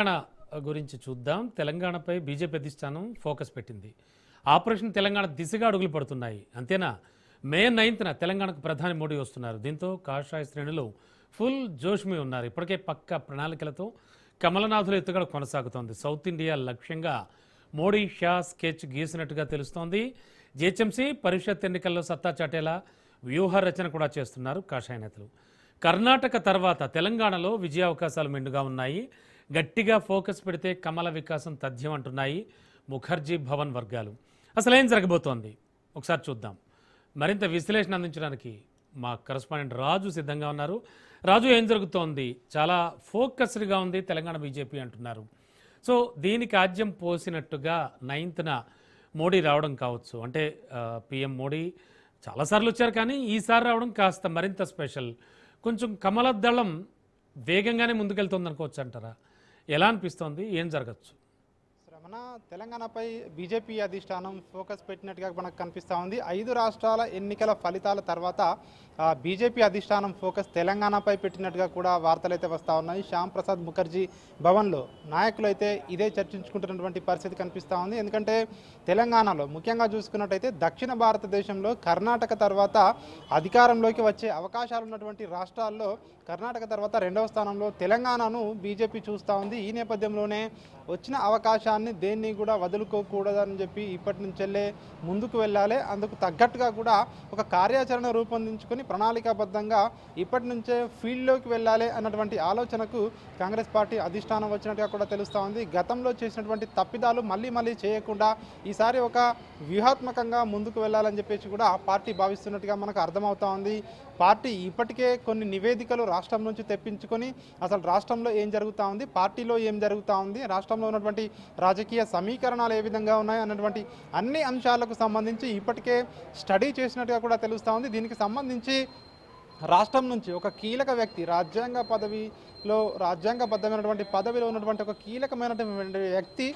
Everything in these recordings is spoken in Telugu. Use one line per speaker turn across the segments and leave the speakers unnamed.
తెలంగాణ గురించి చూద్దాం. తెలంగాణపై బీజేపీ అధిష్టానం ఫోకస్ పెట్టింది. ఆపరేషన్ తెలంగాణ దిశగా అడుగులు పడుతున్నాయి. అంతేనా, మే 9న తెలంగాణకు ప్రధాని మోడీ వస్తున్నారు. దీంతో కాషాయ శ్రేణులు ఫుల్ జోష్మి ఉన్నారు. ఇప్పటికే పక్క ప్రణాళికలతో కమలనాథుల ఎత్తుగడ కొనసాగుతోంది. సౌత్ ఇండియా లక్ష్యంగా మోడీ షా స్కెచ్ గీసినట్టుగా తెలుస్తోంది. జీహెచ్ఎంసీ పరిషత్ ఎన్నికల్లో సత్తా చాటేలా వ్యూహ రచన కూడా చేస్తున్నారు కాషాయ నేతలు. కర్ణాటక తర్వాత తెలంగాణలో విజయావకాశాలు మెండుగా ఉన్నాయి. గట్టిగా ఫోకస్ పెడితే కమల వికాసం తథ్యం అంటున్నాయి ముఖర్జీ భవన్ వర్గాలు. అసలేం జరగబోతోంది ఒకసారి చూద్దాం. మరింత విశ్లేషణ అందించడానికి మా కరెస్పాండెంట్ రాజు సిద్ధంగా ఉన్నారు. రాజు, ఏం జరుగుతోంది? చాలా ఫోకస్డ్గా ఉంది తెలంగాణ బీజేపీ అంటున్నారు. సో దీనికి ఆజ్యం పోసినట్టుగా 9న మోడీ రావడం కావచ్చు. అంటే పిఎం మోడీ చాలాసార్లు వచ్చారు, కానీ ఈసారి రావడం కాస్త మరింత స్పెషల్. కొంచెం కమల దళం వేగంగానే ముందుకెళ్తుంది అనుకోవచ్చు అంటారా? ఎలా అనిపిస్తోంది? ఏం జరగచ్చు?
శ్రమణ, తెలంగాణపై బీజేపీ అధిష్టానం ఫోకస్ పెట్టినట్టుగా మనకు కనిపిస్తూ ఉంది. 5 రాష్ట్రాల ఎన్నికల ఫలితాల తర్వాత బీజేపీ అధిష్టానం ఫోకస్ తెలంగాణపై పెట్టినట్టుగా కూడా వార్తలు అయితే వస్తూ ఉన్నాయి. శ్యామ్ ప్రసాద్ ముఖర్జీ భవన్లో నాయకులు అయితే ఇదే చర్చించుకుంటున్నటువంటి పరిస్థితి కనిపిస్తూ ఉంది. ఎందుకంటే తెలంగాణలో ముఖ్యంగా చూసుకున్నట్టయితే దక్షిణ భారతదేశంలో కర్ణాటక తర్వాత అధికారంలోకి వచ్చే అవకాశాలు ఉన్నటువంటి రాష్ట్రాల్లో కర్ణాటక తర్వాత 2వ స్థానంలో తెలంగాణను బీజేపీ చూస్తూ ఉంది. ఈ నేపథ్యంలోనే వచ్చిన అవకాశాన్ని దేన్ని కూడా వదులుకోకూడదని చెప్పి ఇప్పటి నుంచెల్లే ముందుకు వెళ్ళాలి, అందుకు తగ్గట్టుగా కూడా ఒక కార్యాచరణ రూపొందించుకొని ప్రణాళికాబద్ధంగా ఇప్పటి నుంచే ఫీల్డ్లోకి వెళ్ళాలి అన్నటువంటి ఆలోచనకు కాంగ్రెస్ పార్టీ అధిష్టానం వచ్చినట్టుగా కూడా తెలుస్తూ ఉంది. గతంలో చేసినటువంటి తప్పిదాలు మళ్ళీ చేయకుండా ఈసారి ఒక వ్యూహాత్మకంగా ముందుకు వెళ్ళాలని చెప్పేసి కూడా పార్టీ భావిస్తున్నట్టుగా మనకు అర్థమవుతా ఉంది. పార్టీ ఇప్పటికే కొన్ని నివేదికలు రాష్ట్రం నుంచి తెప్పించుకొని అసలు రాష్ట్రంలో ఏం జరుగుతూ ఉంది, పార్టీలో ఏం జరుగుతూ ఉంది, రాష్ట్రంలో ఉన్నటువంటి రాజకీయ సమీకరణాలు ఏ విధంగా ఉన్నాయి అన్నటువంటి అన్ని అంశాలకు సంబంధించి ఇప్పటికే స్టడీ చేసినట్టుగా కూడా తెలుస్తూ ఉంది. దీనికి సంబంధించి రాష్ట్రం నుంచి ఒక కీలక వ్యక్తి రాజ్యాంగబద్ధమైనటువంటి పదవిలో ఉన్నటువంటి ఒక కీలకమైనటువంటి వ్యక్తి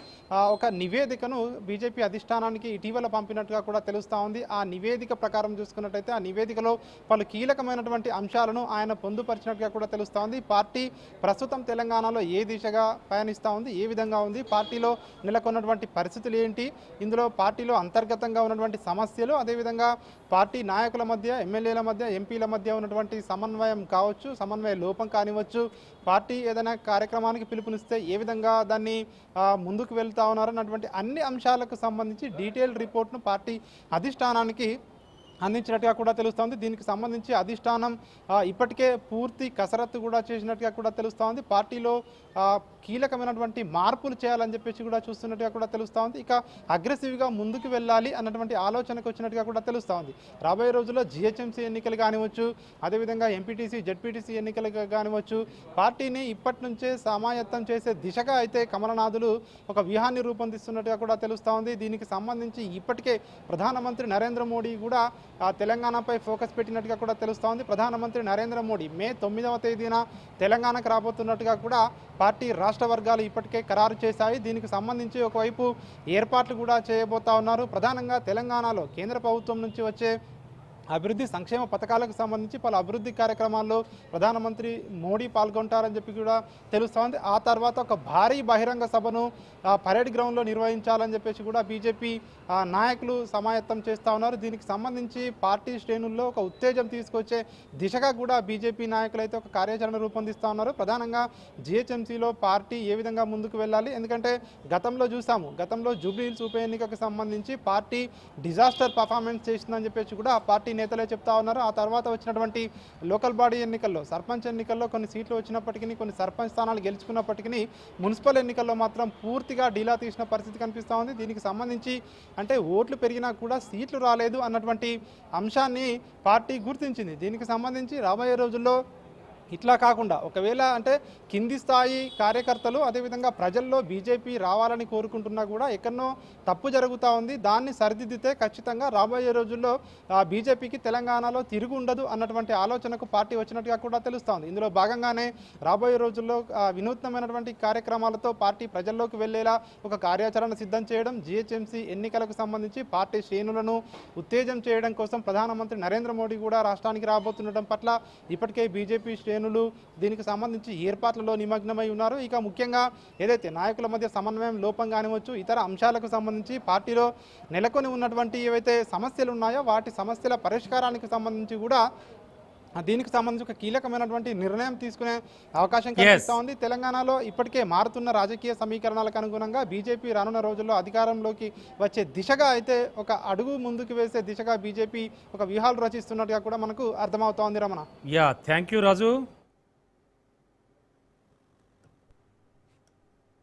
ఒక నివేదికను బీజేపీ అధిష్టానానికి ఇటీవల పంపినట్టుగా కూడా తెలుస్తూ ఉంది. ఆ నివేదిక ప్రకారం చూసుకున్నట్టయితే ఆ నివేదికలో పలు కీలకమైనటువంటి అంశాలను ఆయన పొందుపరిచినట్టుగా కూడా తెలుస్తూ ఉంది. పార్టీ ప్రస్తుతం తెలంగాణలో ఏ దిశగా పయనిస్తూ ఉంది, ఏ విధంగా ఉంది, పార్టీలో నెలకొన్నటువంటి పరిస్థితులు ఏంటి, ఇందులో పార్టీలో అంతర్గతంగా ఉన్నటువంటి సమస్యలు, అదేవిధంగా పార్టీ నాయకుల మధ్య, ఎమ్మెల్యేల మధ్య, ఎంపీల మధ్య ఉన్నటువంటి సమన్వయం కావచ్చు, సమన్వయ లోపం కానివచ్చు, పార్టీ ఏదైనా కార్యక్రమానికి పిలుపునిస్తే ఏ విధంగా దాన్ని ముందుకు వెళ్తా ఉన్నారన్నటువంటి అన్ని అంశాలకు సంబంధించి డీటెయిల్ రిపోర్ట్ను పార్టీ అధిష్టానానికి అందించినట్టుగా కూడా తెలుస్తోంది. దీనికి సంబంధించి అధిష్టానం ఇప్పటికే పూర్తి కసరత్తు కూడా చేసినట్టుగా కూడా తెలుస్తోంది. పార్టీలో కీలకమైనటువంటి మార్పులు చేయాలని చెప్పేసి కూడా చూస్తున్నట్టుగా కూడా తెలుస్తోంది. ఇక అగ్రెసివ్గా ముందుకు వెళ్ళాలి అన్నటువంటి ఆలోచనకు వచ్చినట్టుగా కూడా తెలుస్తోంది. రాబోయే రోజుల్లో జీహెచ్ఎంసీ ఎన్నికలు కానివచ్చు, అదేవిధంగా ఎంపీటీసీ, జెడ్పీటీసీ ఎన్నికలు కానివచ్చు, పార్టీని ఇప్పటి నుంచే సమాయత్తం చేసే దిశగా అయితే కమలనాథులు ఒక వ్యూహాన్ని రూపొందిస్తున్నట్టుగా కూడా తెలుస్తోంది. దీనికి సంబంధించి ఇప్పటికే ప్రధానమంత్రి నరేంద్ర మోడీ కూడా తెలంగాణపై ఫోకస్ పెట్టినట్టుగా కూడా తెలుస్తోంది. ప్రధానమంత్రి నరేంద్ర మోడీ మే 9వ తేదీన తెలంగాణకు రాబోతున్నట్టుగా కూడా పార్టీ రాష్ట్ర వర్గాలు ఇప్పటికే ఖరారు చేశాయి. దీనికి సంబంధించి ఒకవైపు ఏర్పాట్లు కూడా చేయబోతా ఉన్నారు. ప్రధానంగా తెలంగాణలో కేంద్ర ప్రభుత్వం నుంచి వచ్చే అభివృద్ధి సంక్షేమ పథకాలకు సంబంధించి పలు అభివృద్ధి కార్యక్రమాల్లో ప్రధానమంత్రి మోడీ పాల్గొంటారని చెప్పి కూడా తెలుస్తోంది. ఆ తర్వాత ఒక భారీ బహిరంగ సభను పరేడ్ గ్రౌండ్లో నిర్వహించాలని చెప్పేసి కూడా బీజేపీ నాయకులు సమాయత్తం చేస్తూ ఉన్నారు. దీనికి సంబంధించి పార్టీ శ్రేణుల్లో ఒక ఉత్తేజం తీసుకొచ్చే దిశగా కూడా బీజేపీ నాయకులు అయితే ఒక కార్యాచరణ రూపొందిస్తూ ఉన్నారు. ప్రధానంగా జీహెచ్ఎంసీలో పార్టీ ఏ విధంగా ముందుకు వెళ్ళాలి, ఎందుకంటే గతంలో చూసాము, గతంలో జూబ్లీ హిల్స్ ఉప ఎన్నికకు సంబంధించి పార్టీ డిజాస్టర్ పర్ఫార్మెన్స్ చేసిందని చెప్పేసి కూడా పార్టీ నేతలే చెప్తా ఉన్నారు. ఆ తర్వాత వచ్చినటువంటి లోకల్ బాడీ ఎన్నికల్లో, సర్పంచ్ ఎన్నికల్లో కొన్ని సీట్లు వచ్చినప్పటికీ, కొన్ని సర్పంచ్ స్థానాలు గెలుచుకున్నప్పటికీ మున్సిపల్ ఎన్నికల్లో మాత్రం పూర్తిగా డీలా తీసిన పరిస్థితి కనిపిస్తూ ఉంది. దీనికి సంబంధించి అంటే ఓట్లు పెరిగినా కూడా సీట్లు రాలేదు అన్నటువంటి అంశాన్ని పార్టీ గుర్తించింది. దీనికి సంబంధించి రాబోయే రోజుల్లో ఇట్లా కాకుండా ఒకవేళ అంటే కింది స్థాయి కార్యకర్తలు అదేవిధంగా ప్రజల్లో బీజేపీ రావాలని కోరుకుంటున్నా కూడా ఎక్కడనో తప్పు జరుగుతూ ఉంది. దాన్ని సరిదిద్దితే ఖచ్చితంగా రాబోయే రోజుల్లో బీజేపీకి తెలంగాణలో తిరుగు ఉండదు అన్నటువంటి ఆలోచనకు పార్టీ వచ్చినట్టుగా కూడా తెలుస్తోంది. ఇందులో భాగంగానే రాబోయే రోజుల్లో వినూత్నమైనటువంటి కార్యక్రమాలతో పార్టీ ప్రజల్లోకి వెళ్లేలా ఒక కార్యాచరణ సిద్ధం చేయడం, జీహెచ్ఎంసీ ఎన్నికలకు సంబంధించి పార్టీ శ్రేణులను ఉత్తేజం చేయడం కోసం ప్రధానమంత్రి నరేంద్ర మోడీ కూడా రాష్ట్రానికి రాబోతుండటం పట్ల ఇప్పటికే బీజేపీ శ్రేణులు శ్రేణులు దీనికి సంబంధించి ఏర్పాట్లలో నిమగ్నమై ఉన్నారు. ఇక ముఖ్యంగా ఏదైతే నాయకుల మధ్య సమన్వయం లోపం కానివచ్చు, ఇతర అంశాలకు సంబంధించి పార్టీలో నెలకొని ఉన్నటువంటి ఏవైతే సమస్యలు ఉన్నాయో వాటి సమస్యల పరిష్కారానికి సంబంధించి కూడా దీనికి సంబంధించి ఒక కీలకమైనటువంటి నిర్ణయం తీసుకునే అవకాశం కనిపిస్తూ ఉంది. తెలంగాణలో ఇప్పటికే మారుతున్న రాజకీయ సమీకరణాలకు అనుగుణంగా బీజేపీ రానున్న రోజుల్లో అధికారంలోకి వచ్చే దిశగా అయితే ఒక అడుగు ముందుకు వేసే దిశగా బీజేపీ ఒక వ్యూహాలు రచిస్తున్నట్టుగా కూడా మనకు అర్థమవుతోంది. Ramana,
thank you Raju.